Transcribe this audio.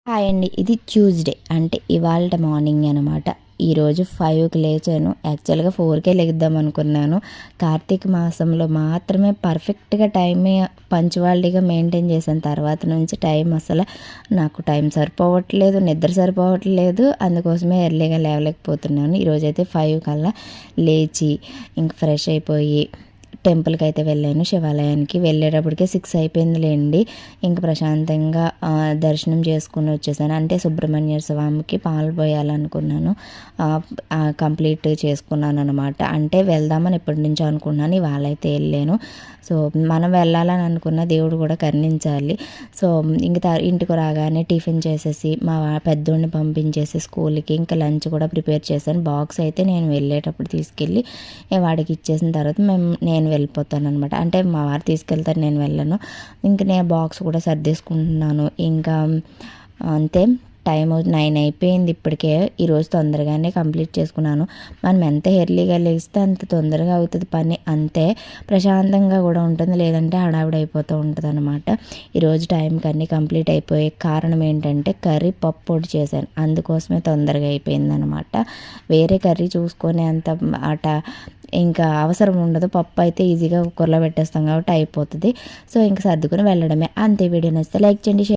Hi అండి. ఇది Tuesday అంటే ఇవాళ మార్నింగ్ అనమాట. ఈరోజు 5కి లేచాను. యాక్చువల్గా 4కే లెగుద్దాం అనుకున్నాను. కార్తీక మాసంలో మాత్రమే పర్ఫెక్ట్గా టైం పంచువాలిటీగా మెయింటైన్ చేశాను. తర్వాత నుంచి టైం అసలు నాకు టైం సరిపోవట్లేదు, నిద్ర సరిపోవట్లేదు. అందుకోసమే ఎర్లీగా లేవలేకపోతున్నాను. ఈరోజైతే 5 కల్లా లేచి ఇంక ఫ్రెష్ అయిపోయి టెంపుల్కి అయితే వెళ్ళాను. శివాలయానికి వెళ్ళేటప్పటికే 6 అయిపోయిందిలేండి. ఇంక ప్రశాంతంగా దర్శనం చేసుకుని వచ్చేసాను. అంటే సుబ్రహ్మణ్య స్వామికి పాలు పోయాలనుకున్నాను. కంప్లీట్ చేసుకున్నాను అనమాట. అంటే వెళ్దామని ఎప్పటి నుంచో అనుకున్నాను. ఇవాళ అయితే వెళ్ళాను. సో మనం వెళ్ళాలని అనుకున్న దేవుడు కూడా కరుణించాలి. సో ఇంక ఇంటికి రాగానే టిఫిన్ చేసేసి మా పెద్దోడిని పంపించేసి స్కూల్కి ఇంకా లంచ్ కూడా ప్రిపేర్ చేశాను. బాక్స్ అయితే నేను వెళ్ళేటప్పుడు తీసుకెళ్ళి వాడికి ఇచ్చేసిన తర్వాత నేను వెళ్ళిపోతాను అనమాట. అంటే మా వారు తీసుకెళ్తారు, నేను వెళ్ళను. ఇంక నేను బాక్స్ కూడా సర్దేసుకుంటున్నాను. ఇంకా అంతే, టైం 9 అయిపోయింది ఇప్పటికే. ఈరోజు తొందరగానే కంప్లీట్ చేసుకున్నాను. మనం ఎంత ఎర్లీగా లేస్తే అంత తొందరగా అవుతుంది పని, అంతే ప్రశాంతంగా కూడా ఉంటుంది. లేదంటే హడావిడి అయిపోతూ ఉంటుంది అనమాట. ఈరోజు టైంకి అన్నీ కంప్లీట్ అయిపోయే కారణం ఏంటంటే కర్రీ పప్పు చేశాను, అందుకోసమే తొందరగా అయిపోయిందనమాట. వేరే కర్రీ చూసుకొని అంత అట ఇంకా అవసరం ఉండదు. పప్పు అయితే ఈజీగా కుక్కర్లో పెట్టేస్తాం కాబట్టి అయిపోతుంది. సో ఇంక సర్దుకుని వెళ్ళడమే అంతే. వీడియో నచ్చితే లైక్ చేయండి.